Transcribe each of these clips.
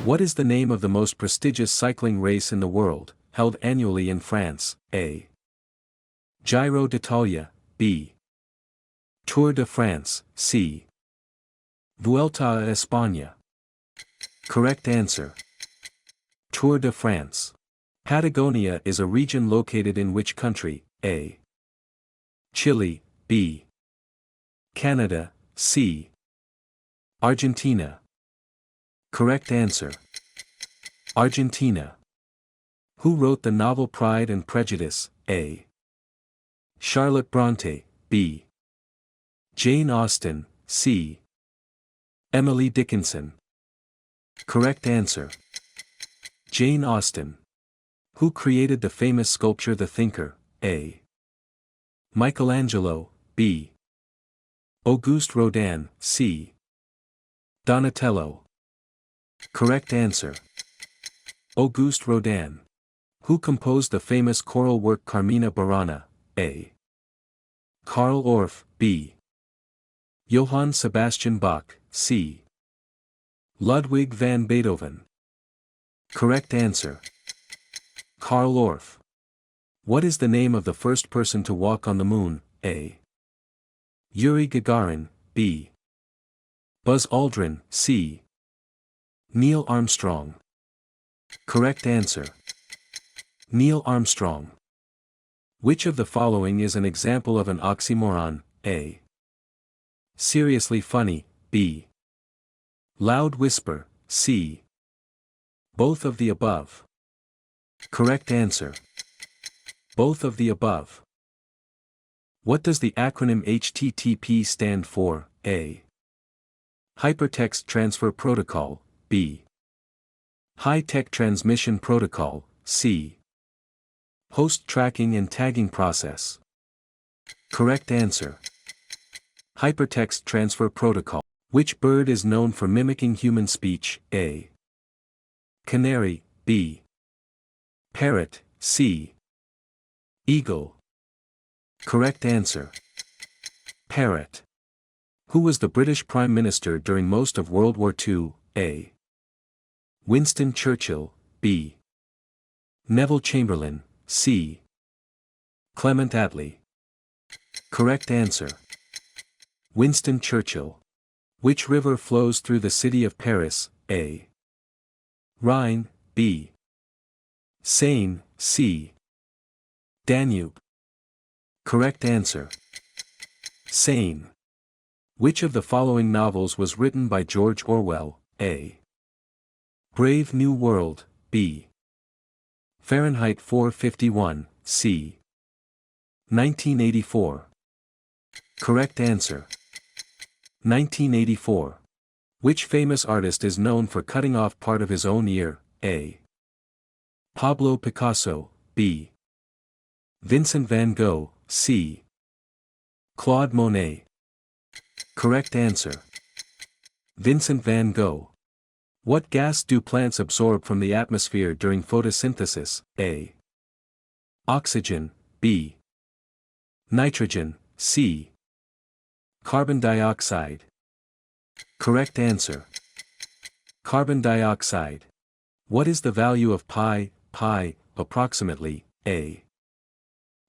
What is the name of the most prestigious cycling race in the world, held annually in France? A. Giro d'Italia, B. Tour de France, C. Vuelta a España. Correct answer. Tour de France. Patagonia is a region located in which country? A. Chile, B. Canada, C. Argentina. Correct answer. Argentina. Who wrote the novel Pride and Prejudice? A. Charlotte Bronte, B. Jane Austen, C. Emily Dickinson. Correct answer. Jane Austen. Who created the famous sculpture The Thinker? A. Michelangelo, B. Auguste Rodin, C. Donatello. Correct answer. Auguste Rodin. Who composed the famous choral work Carmina Burana? A. Karl Orff, B. Johann Sebastian Bach, C. Ludwig van Beethoven. Correct answer. Karl Orff. What is the name of the first person to walk on the moon? A. Yuri Gagarin, B. Buzz Aldrin, C. Neil Armstrong. Correct answer. Neil Armstrong. Which of the following is an example of an oxymoron? A. Seriously funny, B. Loud whisper, C. Both of the above. Correct answer. Both of the above. What does the acronym HTTP stand for? A. Hypertext Transfer Protocol, B. High-Tech Transmission Protocol, C. Host Tracking and Tagging Process. Correct answer. Hypertext Transfer Protocol. Which bird is known for mimicking human speech? A. Canary, B. Parrot, C. Eagle. Correct answer. Parrot. Who was the British Prime Minister during most of World War II? A. Winston Churchill, B. Neville Chamberlain, C. Clement Attlee. Correct answer. Winston Churchill. Which river flows through the city of Paris? A. Rhine, B. Seine, C. Danube. Correct answer. Seine. Which of the following novels was written by George Orwell? A. Brave New World, B. Fahrenheit 451, C. 1984. Correct answer. 1984. Which famous artist is known for cutting off part of his own ear? A. Pablo Picasso, B. Vincent van Gogh, C. Claude Monet. Correct answer. Vincent van Gogh. What gas do plants absorb from the atmosphere during photosynthesis? A. Oxygen, B. Nitrogen, C. Carbon dioxide. Correct answer. Carbon dioxide. What is the value of pi, approximately? A.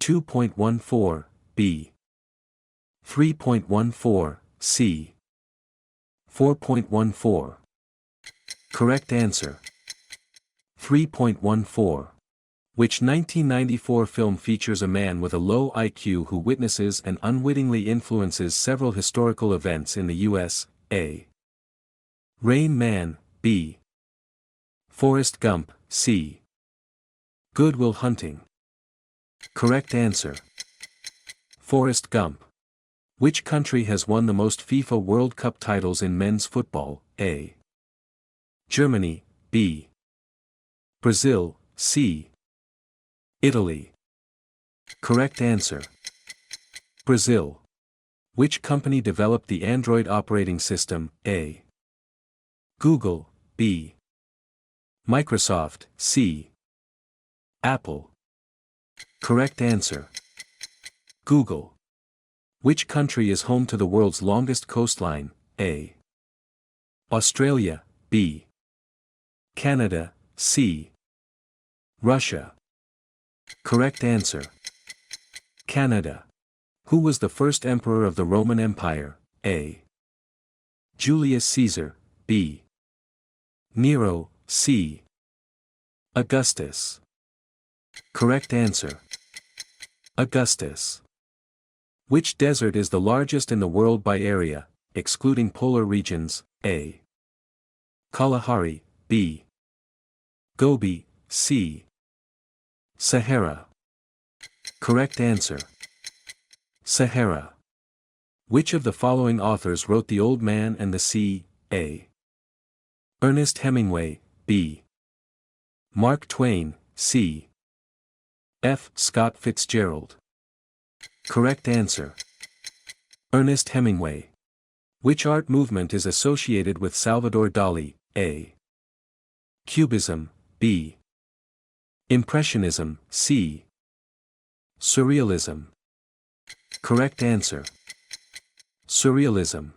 2.14, B. 3.14, C. 4.14. Correct answer. 3.14. Which 1994 film features a man with a low IQ who witnesses and unwittingly influences several historical events in the U.S.? A. Rain Man, B. Forrest Gump, C. Good Will Hunting. Correct answer. Forrest Gump. Which country has won the most FIFA World Cup titles in men's football? A. Germany, B. Brazil, C. Italy. Correct answer. Brazil. Which company developed the Android operating system? A. Google, B. Microsoft, C. Apple. Correct answer. Google. Which country is home to the world's longest coastline? A. Australia, B. Canada, C. Russia. Correct answer. Canada. Who was the first emperor of the Roman Empire? A. Julius Caesar, B. Nero, C. Augustus. Correct answer. Augustus. Which desert is the largest in the world by area, excluding polar regions? A. Kalahari, B. Gobi, C. Sahara. Correct answer. Sahara. Which of the following authors wrote The Old Man and the Sea? A. Ernest Hemingway, B. Mark Twain, C. F. Scott Fitzgerald. Correct answer. Ernest Hemingway. Which art movement is associated with Salvador Dali? A. Cubism, B. Impressionism, C. Surrealism. Correct answer. Surrealism.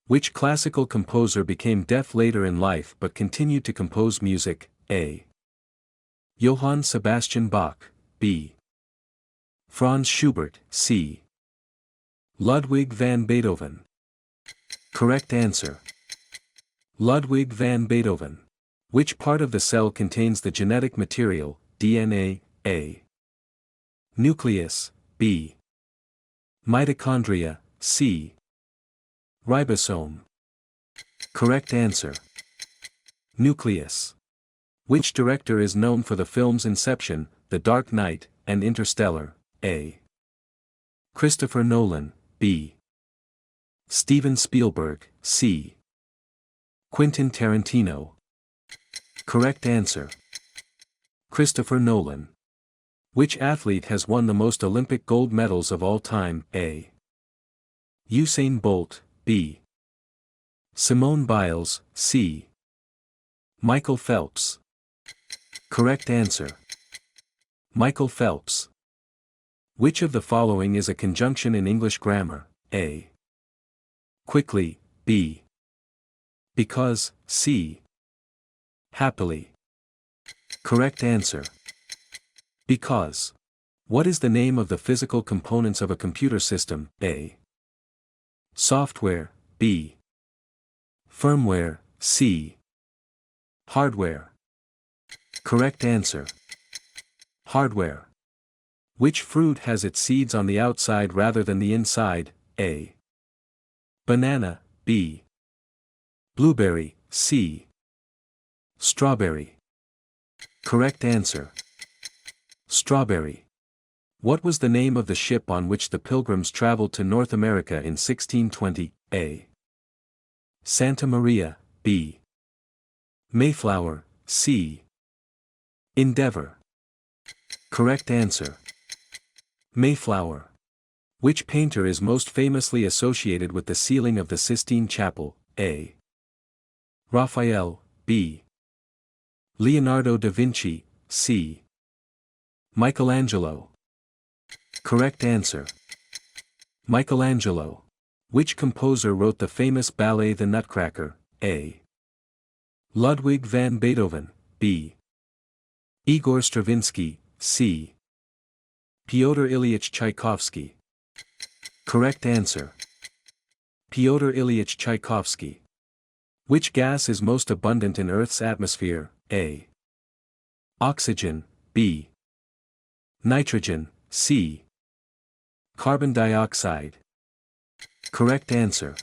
Which classical composer became deaf later in life but continued to compose music? A. Johann Sebastian Bach, B. Franz Schubert, C. Ludwig van Beethoven. Correct answer. Ludwig van Beethoven. Which part of the cell contains the genetic material, DNA? A. Nucleus, B. Mitochondria, C. Ribosome. Correct answer. Nucleus. Which director is known for the films Inception, The Dark Knight, and Interstellar? A. Christopher Nolan, B. Steven Spielberg, C. Quentin Tarantino. Correct answer. Christopher Nolan. Which athlete has won the most Olympic gold medals of all time? A. Usain Bolt, B. Simone Biles, C. Michael Phelps. Correct answer. Michael Phelps. Which of the following is a conjunction in English grammar? A. Quickly, B. Because, C. Happily. Correct answer. Because. What is the name of the physical components of a computer system? A. Software, B. Firmware, C. Hardware. Correct answer. Hardware. Which fruit has its seeds on the outside rather than the inside? A. Banana, B. Blueberry, C. Strawberry. Correct answer. Strawberry. What was the name of the ship on which the Pilgrims traveled to North America in 1620? A. Santa Maria, B. Mayflower, C. Endeavor. Correct answer. Mayflower. Which painter is most famously associated with the ceiling of the Sistine Chapel? A. Raphael, B. Leonardo da Vinci, C. Michelangelo. Correct answer. Michelangelo. Which composer wrote the famous ballet The Nutcracker? A. Ludwig van Beethoven, B. Igor Stravinsky, C. Pyotr Ilyich Tchaikovsky. Correct answer. Pyotr Ilyich Tchaikovsky. Which gas is most abundant in Earth's atmosphere? A. Oxygen, B. Nitrogen, C. Carbon dioxide. Correct answer.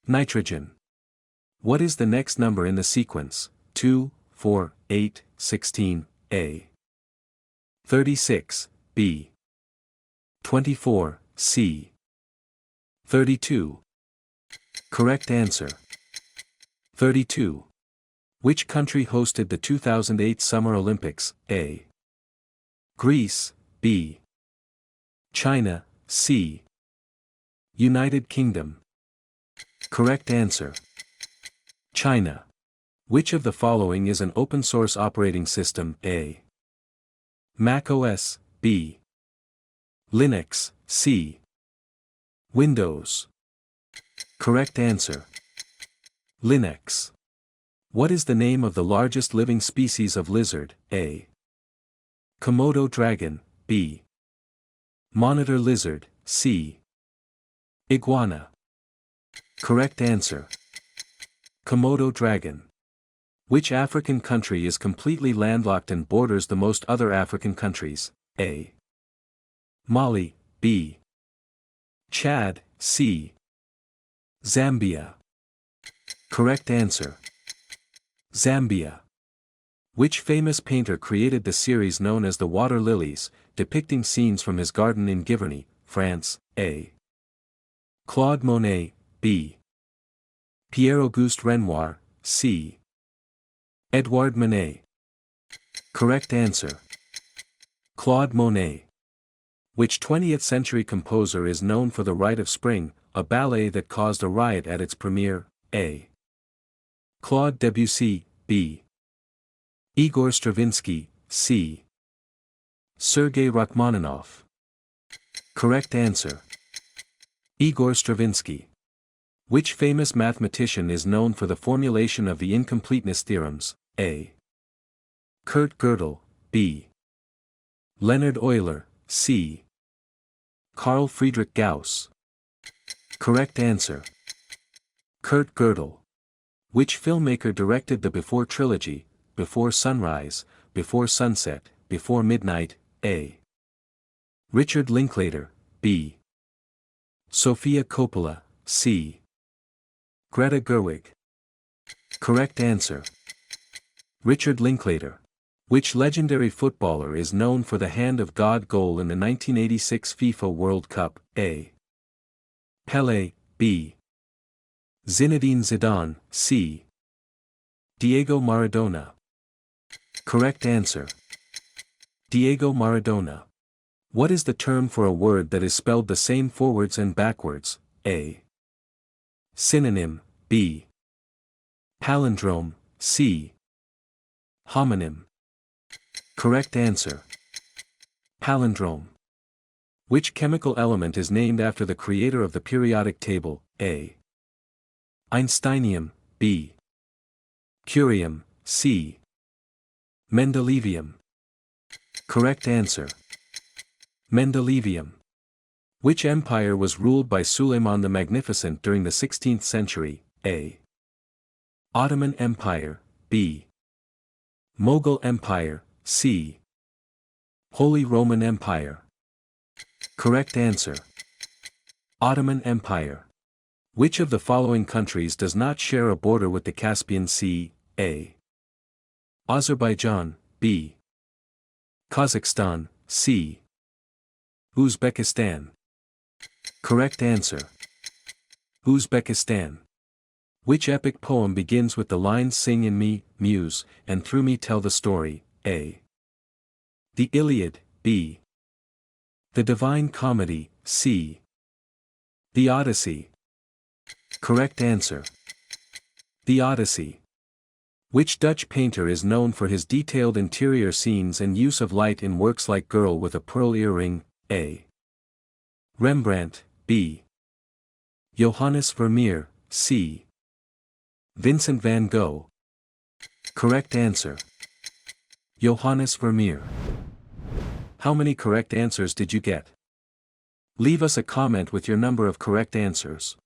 Nitrogen. What is the next number in the sequence? 2, 4, 8, 16, A. 36, B. 24, C. 32. Correct answer. 32. Which country hosted the 2008 Summer Olympics? A. Greece, B. China, C. United Kingdom. Correct answer. China. Which of the following is an open-source operating system? A. Mac OS, B. Linux, C. Windows. Correct answer. Lynx. What is the name of the largest living species of lizard? A. Komodo dragon, B. Monitor lizard, C. Iguana. Correct answer. Komodo dragon. Which African country is completely landlocked and borders the most other African countries? A. Mali, B. Chad, C. Zambia. Correct answer. Zambia. Which famous painter created the series known as The Water Lilies, depicting scenes from his garden in Giverny, France? A. Claude Monet, B. Pierre-Auguste Renoir, C. Edouard Manet. Correct answer. Claude Monet. Which 20th-century composer is known for The Rite of Spring, a ballet that caused a riot at its premiere? A. Claude Debussy, B. Igor Stravinsky, C. Sergei Rachmaninoff. Correct answer. Igor Stravinsky. Which famous mathematician is known for the formulation of the incompleteness theorems? A. Kurt Gödel, B. Leonhard Euler, C. Carl Friedrich Gauss. Correct answer. Kurt Gödel. Which filmmaker directed the Before trilogy, Before Sunrise, Before Sunset, Before Midnight? A. Richard Linklater, B. Sofia Coppola, C. Greta Gerwig. Correct answer. Richard Linklater. Which legendary footballer is known for the Hand of God goal in the 1986 FIFA World Cup? A. Pelé, B. Zinedine Zidane, C. Diego Maradona. Correct answer. Diego Maradona. What is the term for a word that is spelled the same forwards and backwards? A. Synonym, B. Palindrome, C. Homonym. Correct answer. Palindrome. Which chemical element is named after the creator of the periodic table? A. Einsteinium, B. Curium, C. Mendelevium. Correct answer. Mendelevium. Which empire was ruled by Suleiman the Magnificent during the 16th century? A. Ottoman Empire, B. Mughal Empire, C. Holy Roman Empire. Correct answer. Ottoman Empire. Which of the following countries does not share a border with the Caspian Sea? A. Azerbaijan, B. Kazakhstan, C. Uzbekistan. Correct answer. Uzbekistan. Which epic poem begins with the lines "Sing in me, Muse, and through me tell the story"? A. The Iliad, B. The Divine Comedy, C. The Odyssey. Correct answer. The Odyssey. Which Dutch painter is known for his detailed interior scenes and use of light in works like Girl with a Pearl Earring? A. Rembrandt, B. Johannes Vermeer, C. Vincent van Gogh. Correct answer. Johannes Vermeer. How many correct answers did you get? Leave us a comment with your number of correct answers.